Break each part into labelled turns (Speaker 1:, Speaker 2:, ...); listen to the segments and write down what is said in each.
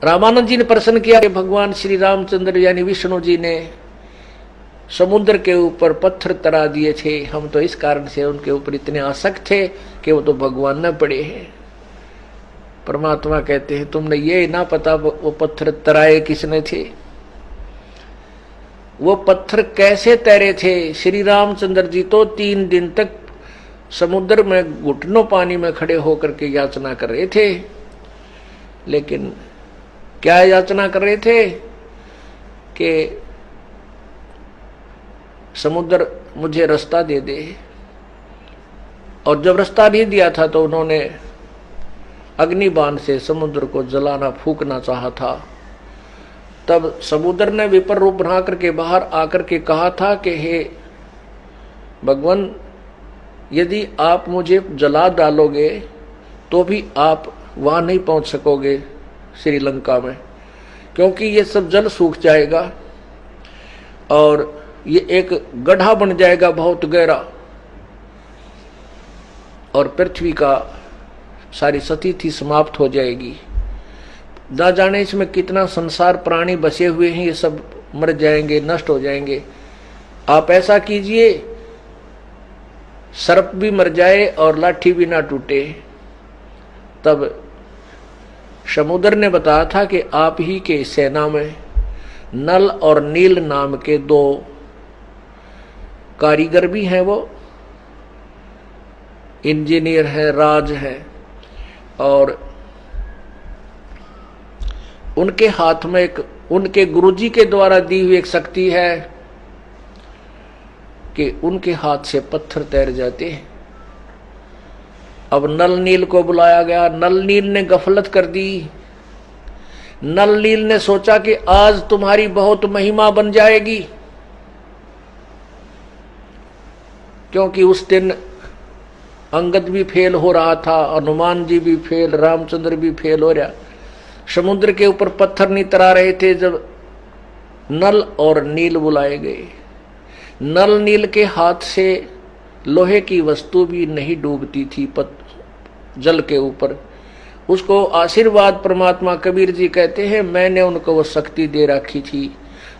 Speaker 1: रामानंद जी ने प्रश्न किया कि भगवान श्री रामचंद्र यानी विष्णु जी ने समुद्र के ऊपर पत्थर तरा दिए थे, हम तो इस कारण से उनके ऊपर इतने आसक्त थे कि वो तो भगवान न पड़े हैं। परमात्मा कहते हैं तुमने ये ना पता वो पत्थर तराए किसने थे, वो पत्थर कैसे तैरे थे। श्री रामचंद्र जी तो 3 दिन तक समुद्र में घुटनों पानी में खड़े होकर के याचना कर रहे थे। लेकिन क्या याचना कर रहे थे कि समुद्र मुझे रास्ता दे दे, और जब रास्ता नहीं दिया था तो उन्होंने अग्निबाण से समुद्र को जलाना फूकना चाहा था। तब समुद्र ने विपर रूप बना करके बाहर आकर के कहा था कि हे भगवान, यदि आप मुझे जला डालोगे तो भी आप वहां नहीं पहुंच सकोगे श्रीलंका में, क्योंकि ये सब जल सूख जाएगा और ये एक गड्ढा बन जाएगा बहुत गहरा, और पृथ्वी का सारी स्थिति समाप्त हो जाएगी। ना जाने इसमें कितना संसार प्राणी बसे हुए हैं, ये सब मर जाएंगे, नष्ट हो जाएंगे। आप ऐसा कीजिए सर्प भी मर जाए और लाठी भी ना टूटे। तब समुद्र ने बताया था कि आप ही के सेना में नल और नील नाम के 2 कारीगर भी हैं, वो इंजीनियर हैं, राज हैं, और उनके हाथ में एक उनके गुरुजी के द्वारा दी हुई एक शक्ति है कि उनके हाथ से पत्थर तैर जाते हैं। अब नल नील को बुलाया गया। नल नील ने गफलत कर दी। नल नील ने सोचा कि आज तुम्हारी बहुत महिमा बन जाएगी, क्योंकि उस दिन अंगद भी फेल हो रहा था, हनुमान जी भी फेल, रामचंद्र भी फेल हो रहा। समुद्र के ऊपर पत्थर नहीं तरा रहे थे जब नल और नील बुलाए गए। नल नील के हाथ से लोहे की वस्तु भी नहीं डूबती थी जल के ऊपर। उसको आशीर्वाद परमात्मा कबीर जी कहते हैं, मैंने उनको वो शक्ति दे रखी थी।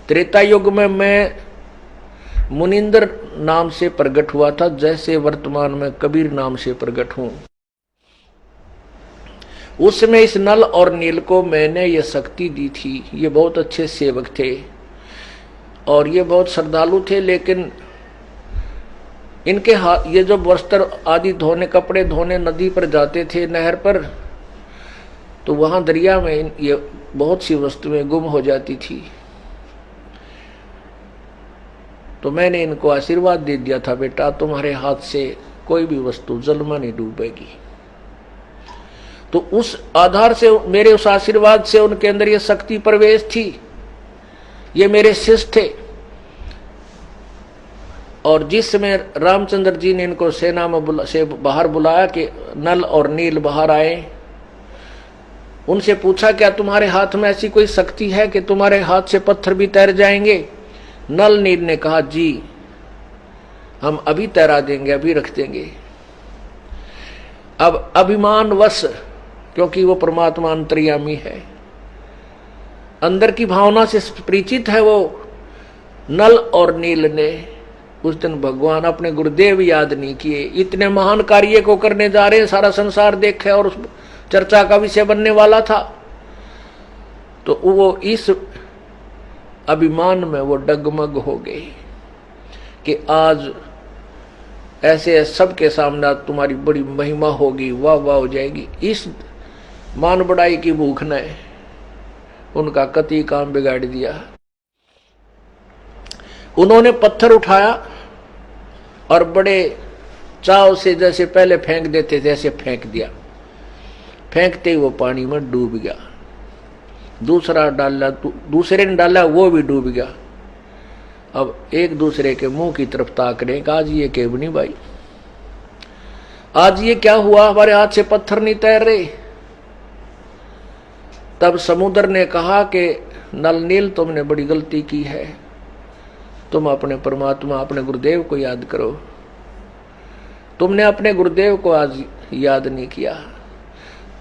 Speaker 1: त्रेता युग में मैं मुनिंदर नाम से प्रकट हुआ था, जैसे वर्तमान में कबीर नाम से प्रकट हूं। उस समय इस नल और नील को मैंने ये शक्ति दी थी। ये बहुत अच्छे सेवक थे और ये बहुत श्रद्धालु थे, लेकिन इनके हाथ ये जो वस्त्र आदि धोने, कपड़े धोने नदी पर जाते थे, नहर पर, तो वहां दरिया में ये बहुत सी वस्तुएं गुम हो जाती थी। तो मैंने इनको आशीर्वाद दे दिया था, बेटा तुम्हारे हाथ से कोई भी वस्तु जल में नहीं डूबेगी। तो उस आधार से, मेरे उस आशीर्वाद से उनके अंदर ये शक्ति प्रवेश थी। ये मेरे शिष्य थे। और जिस समय रामचंद्र जी ने इनको सेना में से बाहर बुलाया कि नल और नील बाहर आए, उनसे पूछा क्या तुम्हारे हाथ में ऐसी कोई शक्ति है कि तुम्हारे हाथ से पत्थर भी तैर जाएंगे? नल नील ने कहा जी हम अभी तैरा देंगे, अभी रख देंगे। अब अभिमानवश, क्योंकि वो परमात्मा अंतर्यामी है, अंदर की भावना से परिचित है, वो नल और नील ने उस दिन भगवान अपने गुरुदेव याद नहीं किए। इतने महान कार्य को करने जा रहे हैं, सारा संसार देखे और उस चर्चा का विषय बनने वाला था, तो वो इस अभिमान में वो डगमग हो गए कि आज ऐसे सबके सामने तुम्हारी बड़ी महिमा होगी, वाह वाह हो जाएगी। इस मान बढ़ाई की भूख ने उनका कति काम बिगाड़ दिया। उन्होंने पत्थर उठाया और बड़े चाव से, जैसे पहले फेंक देते थे ऐसे फेंक दिया। फेंकते ही वो पानी में डूब गया। दूसरा डाला, दूसरे ने डाला, वो भी डूब गया। अब एक दूसरे के मुंह की तरफ ताक रहे, आज ये केवनी भाई, आज ये क्या हुआ, हमारे हाथ से पत्थर नहीं तैर रहे। तब समुद्र ने कहा कि नल नील तुमने बड़ी गलती की है, तुम अपने परमात्मा, अपने गुरुदेव को याद करो। तुमने अपने गुरुदेव को आज याद नहीं किया।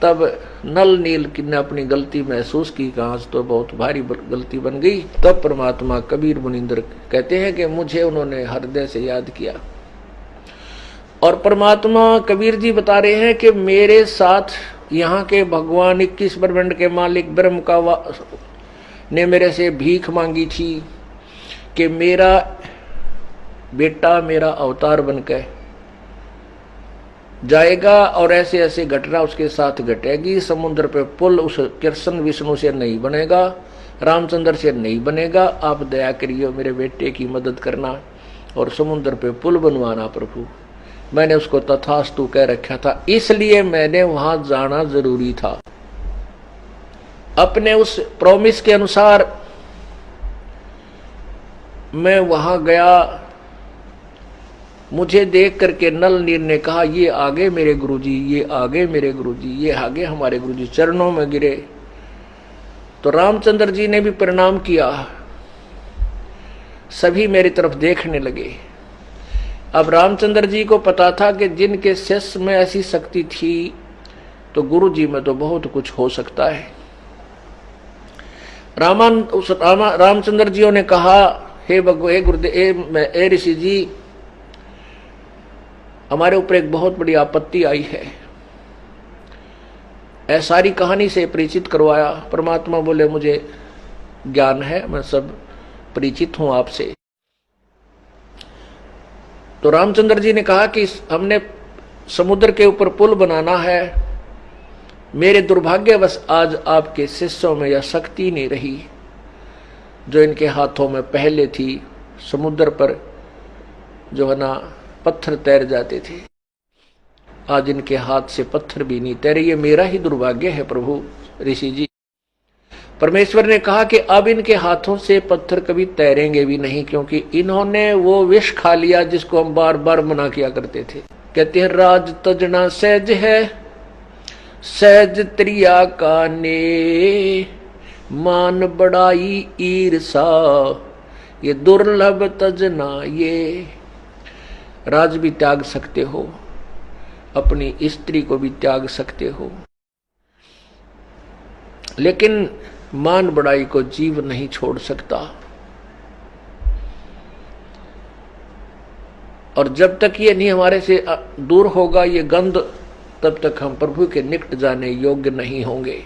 Speaker 1: तब नल नील ने अपनी गलती महसूस की कि आज तो बहुत भारी गलती बन गई। तब परमात्मा कबीर मुनिंदर कहते हैं कि मुझे उन्होंने हृदय से याद किया। और परमात्मा कबीर जी बता रहे हैं कि मेरे साथ यहाँ के भगवान 21 ब्रह्मांड के मालिक ब्रह्म का ने मेरे से भीख मांगी थी कि मेरा बेटा मेरा अवतार बनकर जाएगा और ऐसे ऐसे घटना उसके साथ घटेगी। समुद्र पे पुल उस कृष्ण विष्णु से नहीं बनेगा, रामचंद्र से नहीं बनेगा। आप दया करिए मेरे बेटे की मदद करना और समुद्र पे पुल बनवाना प्रभु। मैंने उसको तथास्तु कह रखा था, इसलिए मैंने वहां जाना जरूरी था। अपने उस प्रॉमिस के अनुसार मैं वहां गया। मुझे देख करके नल नील ने कहा, ये आगे मेरे गुरुजी, ये आगे मेरे गुरुजी, ये आगे हमारे गुरुजी। चरणों में गिरे तो रामचंद्र जी ने भी प्रणाम किया। सभी मेरी तरफ देखने लगे। अब रामचंद्र जी को पता था कि जिनके शिष्य में ऐसी शक्ति थी तो गुरुजी में तो बहुत कुछ हो सकता है। रामचंद्र जी ने कहा, हे गुरुदेव, हे ऋषि जी, हमारे ऊपर एक बहुत बड़ी आपत्ति आई है। सारी कहानी से परिचित करवाया। परमात्मा बोले, मुझे ज्ञान है, मैं सब परिचित हूं आपसे। तो रामचंद्र जी ने कहा कि हमने समुद्र के ऊपर पुल बनाना है। मेरे दुर्भाग्यवश आज आपके शिष्यों में यह शक्ति नहीं रही जो इनके हाथों में पहले थी। समुद्र पर जो है ना पत्थर तैर जाते थे, आज इनके हाथ से पत्थर भी नहीं तैरे। ये मेरा ही दुर्भाग्य है प्रभु ऋषि जी। परमेश्वर ने कहा कि अब इनके हाथों से पत्थर कभी तैरेंगे भी नहीं, क्योंकि इन्होंने वो विष खा लिया जिसको हम बार बार मना किया करते थे। कहते हैं, राज तजना सहज है, सहज त्रिया का ने, मान बड़ाई ईर्षा, ये दुर्लभ तजना। ये राज भी त्याग सकते हो, अपनी स्त्री को भी त्याग सकते हो, लेकिन मान बड़ाई को जीव नहीं छोड़ सकता। और जब तक ये नहीं हमारे से दूर होगा ये गंध, तब तक हम प्रभु के निकट जाने योग्य नहीं होंगे।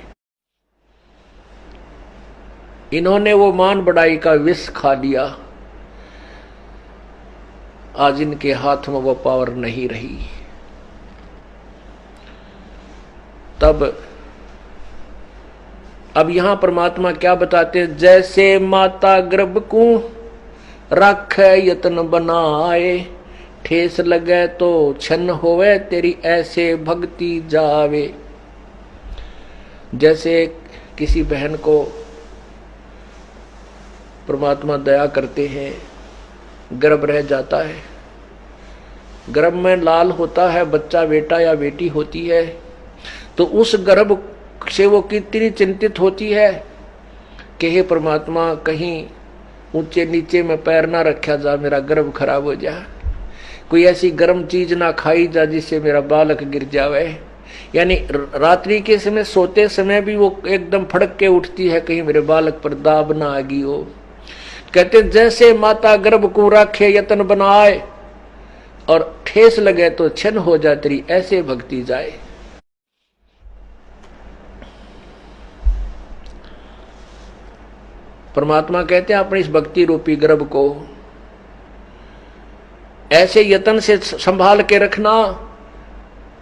Speaker 1: इन्होंने वो मान बड़ाई का विष खा लिया, आज इनके हाथ में वो पावर नहीं रही। तब अब यहां परमात्मा क्या बताते हैं, जैसे माता गर्भ को रख यत्न बनाए, ठेस लगे तो छन होवे, तेरी ऐसे भक्ति जावे। जैसे किसी बहन को परमात्मा दया करते हैं, गर्भ रह जाता है, गर्भ में लाल होता है, बच्चा बेटा या बेटी होती है, तो उस गर्भ से वो कितनी चिंतित होती है कि हे परमात्मा, कहीं ऊंचे नीचे में पैर ना रखा जा, मेरा गर्भ खराब हो जा, कोई ऐसी गर्म चीज ना खाई जा जिससे मेरा बालक गिर जावे। यानी रात्रि के समय सोते समय भी वो एकदम फड़क के उठती है, कहीं मेरे बालक पर दाब ना आ गई हो। कहते जैसे माता गर्भ को रखे यत्न बनाए और ठेस लगे तो छन हो जा, तेरी ऐसे भक्ति जाए। परमात्मा कहते हैं अपनी इस भक्ति रूपी गर्भ को ऐसे यत्न से संभाल के रखना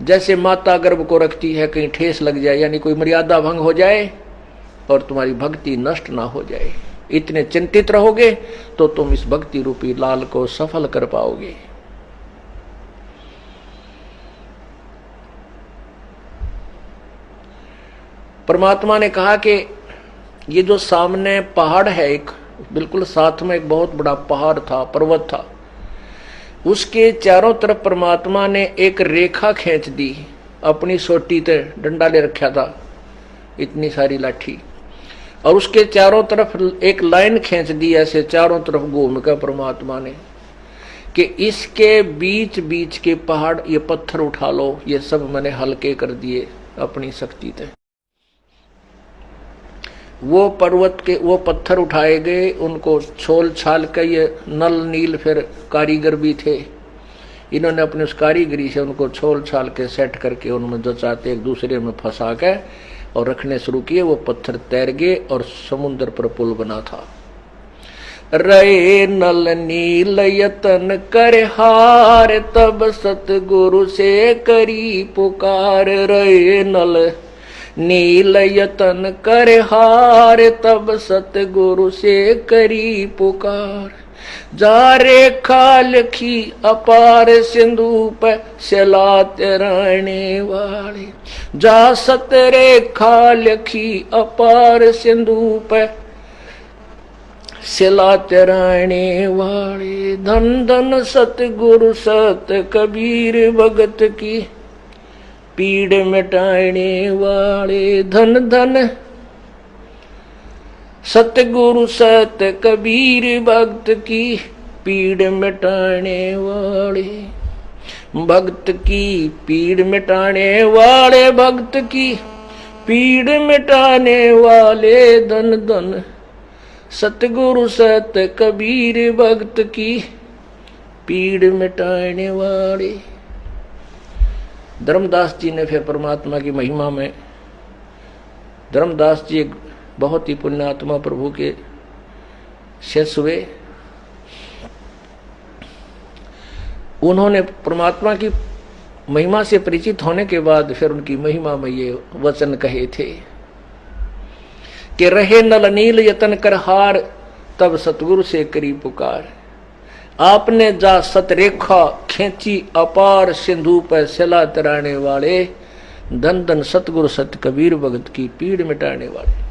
Speaker 1: जैसे माता गर्भ को रखती है, कहीं ठेस लग जाए यानी कोई मर्यादा भंग हो जाए और तुम्हारी भक्ति नष्ट ना हो जाए। इतने चिंतित रहोगे तो तुम इस भक्ति रूपी लाल को सफल कर पाओगे। परमात्मा ने कहा कि ये जो सामने पहाड़ है, एक बिल्कुल साथ में एक बहुत बड़ा पहाड़ था, पर्वत था, उसके चारों तरफ परमात्मा ने एक रेखा खींच दी। अपनी सोटी ते डंडा ले रखा था, इतनी सारी लाठी, और उसके चारों तरफ एक लाइन खींच दी ऐसे चारों तरफ घूम कर परमात्मा ने कि इसके बीच बीच के पहाड़ ये पत्थर उठा लो, ये सब मैंने हल्के कर दिए, अपनी शक्ति थे। वो पर्वत के वो पत्थर उठाए गए, उनको छोल छाल के, ये नल नील फिर कारीगर भी थे, इन्होंने अपनी उस कारीगरी से उनको छोल छाल के सेट करके उनमें जो चाहते एक दूसरे में फंसा के और रखने शुरू किए। वो पत्थर तैर गए और समुद्र पर पुल बना था। रे नल नील यतन कर हार, तब सतगुरु से करी पुकार। रे नल नील यतन कर हार, तब सतगुरु से करी पुकार। जा रेखा लिखी अपार सिंधु पे सिला तैराने वाले। जा सत रेखा लिखी अपार सिंधु पे सिला तैराने वाले। धन धन सतगुरु सत कबीर भगत की पीड़ मिटाने वाले। धन धन सतगुरु सत कबीर भक्त की पीड़ मिटाने वाले। भक्त की पीड़ मिटाने वाले, भक्त की पीड़ मिटाने वाले। धन धन सतगुरु सत कबीर भक्त की पीड़ मिटाने वाले। धर्मदास जी ने फिर परमात्मा की महिमा में, धर्मदास जी एक बहुत ही पुण्यात्मा प्रभु के शिष्य हुए। उन्होंने परमात्मा की महिमा से परिचित होने के बाद फिर उनकी महिमा में ये वचन कहे थे कि रहे नल नील यतन कर हार, तब सतगुरु से करी पुकार। आपने जा सतरेखा खींची अपार सिंधु पर सिला तैराने वाले। धन धन सतगुरु सत कबीर भगत की पीड़ मिटाने वाले।